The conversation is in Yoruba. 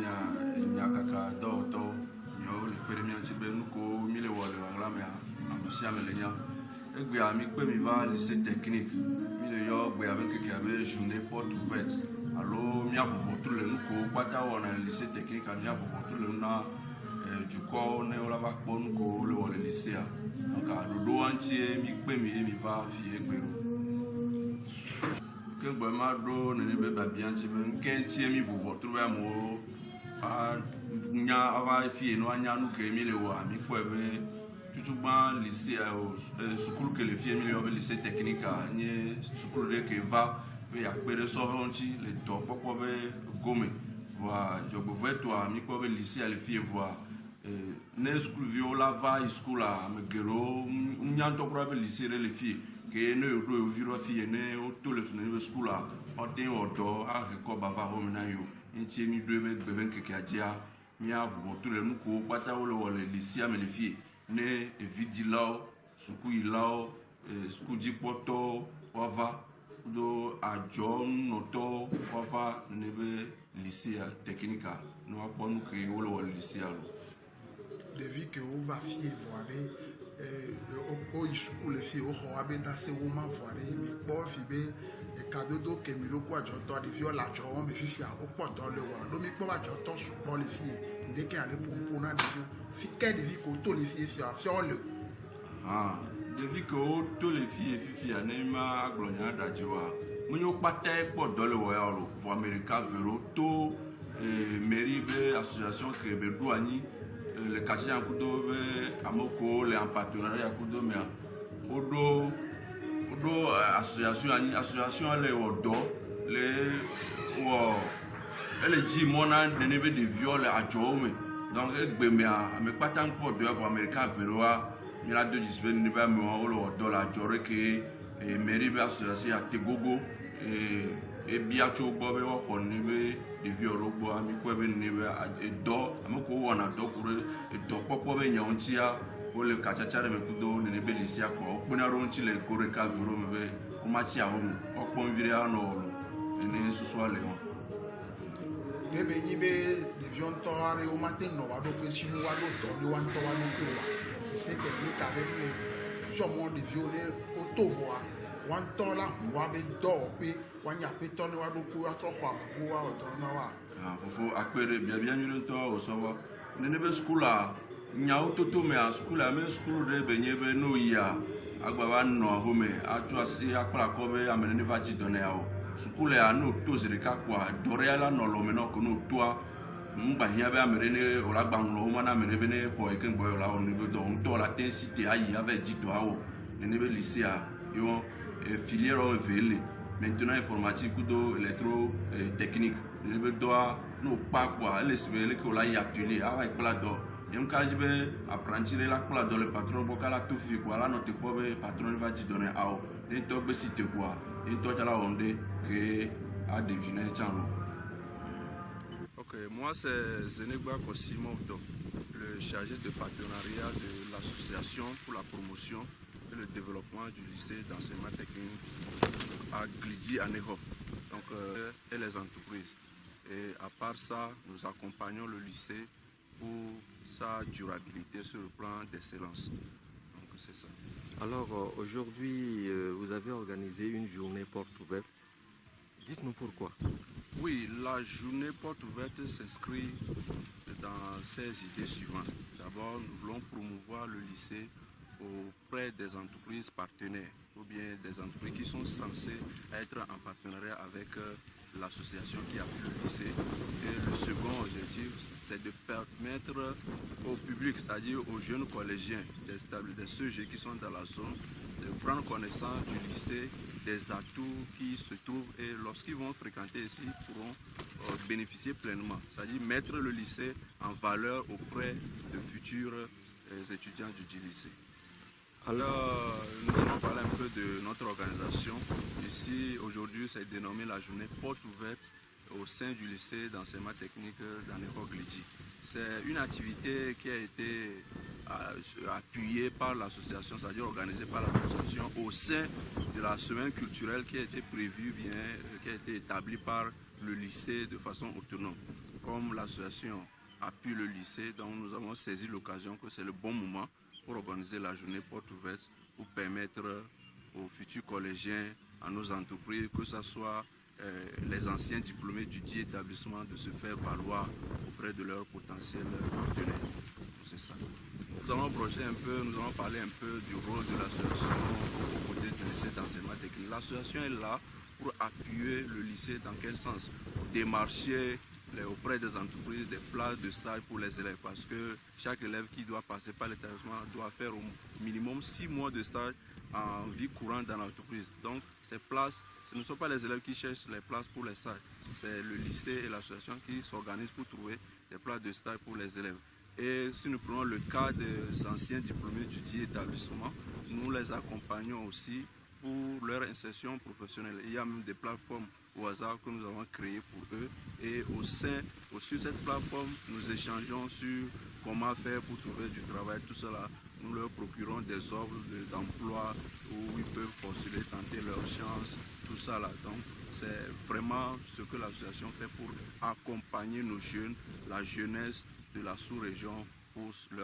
mia nyakaka do nyo le pere mia ti be nuko mi le wole wala mia amusia me le nya egbe ami pe mi va lycée technique mi le yo gbe avec que avait journée porte ouverte allo mi abubo tout le nuko pata wona lycée technique mi abubo tout le na du corps ne ola va ko nuko le wole lycée donc a do entier mi pe mi va fi egbero que ma do ne be ba bien ti ben kentie mi bubo trouver mo a nya ava fi no anya nu ke mi le wa mi ko be tutu ban lycée school que le fi mi le lycée technique ni school de que va be akpere so honti le to popo be gome wa jobo veto mi ko be lycée le fi voir ne school viola va school a me gero nya to ko be lycée le fi que ne do viro fi ne o to le ne school a o tin odo a ko baba ho na yo nti mi do be beben ke adia mi abu to le nu ko pata wo le lycée me le fi ne evidilao suku ilao suku jipoto wava do ajo noto wava ne be lycée technique no aponu ke wo le lycée alo devi que o va fi voire o isuku le fi o ho abenda se wo ma voire mi po fi be cadeau do ke mi lo ko ajo to de fi o la jo won mi fi fi a o po to le wa lo mi po ajo to su po le fi de ke ale pompo na de fi ke de vi ko to le fi fi o le de vi ko to le fi fi ane ma aglonya da jiwa mo yo pata po do le wa lo vo america vero to mairie be association que be douani le caché en kudo be amoko le en partenariat kudo me odo association le odo le wo elle dit mon an de neve de viol a jome donc egbe me patan po de vo america veroa mi la de disbe ne ba me o lo odo la jore ke mairie be association a tegogo e biacho bo be wo kon ni be de viol ogbo ami ko be ni be do amoko wona do kure do popo be nyauntia o le kachachare me kudo ne be lisia ko o na ronchi le kore ka vero me be o machi a hono o pon vire ano ne suso ale won de be ni be de vion to are o matin no wa do pe sinu wa do to ni wan to wa no ko wa c'est technique avec le somo de violer o to voa wan to la wa be do pe wan ya pe to ni wa do ko wa to kwa mo wa o to na wa fofo akpere bia nyuro to o so wa ne be school a nyao toto me a school a me school de benye be no ya agbaba no home aju asi akpala ko be amene ne va ji done ya o school a no to zire ka kwa dore ala no lo me no ko no to mba hia be amere ne o la gban lo ma na amere be ne ko e ken boy la o ne be do on to la intensité ayi avec ji do awo ne be lycée a yo filière o vele maintenant informatique ou électro technique ne be do no pa kwa le sibele ko la ya atelier a avec pla do yem kajibe apprenti la pla do le patron bokala to fi kwa la note ko be patron va di donner awo et to be cité quoi et to la onde que a deviner chanlo. OK, moi c'est Zenegba Kosimov, le chargé de partenariat de l'association pour la promotion et le développement du lycée d'enseignement technique à Glidi à Nehov, donc et les entreprises. Et à part ça, nous accompagnons le lycée pour sa durabilité sur le plan d'excellence. Donc c'est ça. Alors aujourd'hui, vous avez organisé une journée porte ouverte. Dites-nous pourquoi. Oui, la journée porte ouverte s'inscrit dans ces idées suivantes. D'abord, nous voulons promouvoir le lycée auprès des entreprises partenaires ou bien des entreprises qui sont censées être en partenariat avec l'association qui appuie le lycée. Et le second objectif, c'est de permettre au public, c'est-à-dire aux jeunes collégiens, des CEG qui sont dans la zone, de prendre connaissance du lycée, des atouts qui se trouvent et lorsqu'ils vont fréquenter ici, ils pourront bénéficier pleinement. C'est-à-dire mettre le lycée en valeur auprès de futurs étudiants du lycée. Alors, nous allons parler un peu de notre organisation. Ici, aujourd'hui, c'est dénommé la journée porte ouverte au sein du lycée d'enseignement technique d'Anéro-Glidji. C'est une activité qui a été appuyée par l'association, c'est-à-dire organisée par l'association au sein de la semaine culturelle qui a été prévue, qui a été établie par le lycée de façon autonome. comme l'association appuie le lycée, donc nous avons saisi l'occasion que c'est le bon moment pour organiser la journée porte ouverte pour permettre aux futurs collégiens, à nos entreprises, que ce soit les anciens diplômés du dit établissement, de se faire valoir auprès de leurs potentiels partenaires. C'est ça. Nous allons brocher un peu, nous allons parler un peu du rôle de l'association aux côtés du lycée d'enseignement technique. L'association est là pour appuyer le lycée dans quel sens? Démarcher auprès des entreprises des places de stage pour les élèves, parce que chaque élève qui doit passer par l'établissement doit faire au minimum 6 mois de stage en vie courante dans l'entreprise. Donc ces places, ce ne sont pas les élèves qui cherchent les places pour les stages, c'est le lycée et l'association qui s'organisent pour trouver des places de stage pour les élèves. Et si nous prenons le cas des anciens diplômés du dit établissement, nous les accompagnons aussi pour leur insertion professionnelle. Il y a même des plateformes au hasard que nous avons créées pour eux, et sur cette plateforme, nous échangeons sur comment faire pour trouver du travail, tout cela. Nous leur procurons des offres d'emploi où ils peuvent postuler, tenter leur chance, tout ça là. Donc c'est vraiment ce que l'association fait pour accompagner nos jeunes, la jeunesse de la sous-région pour leur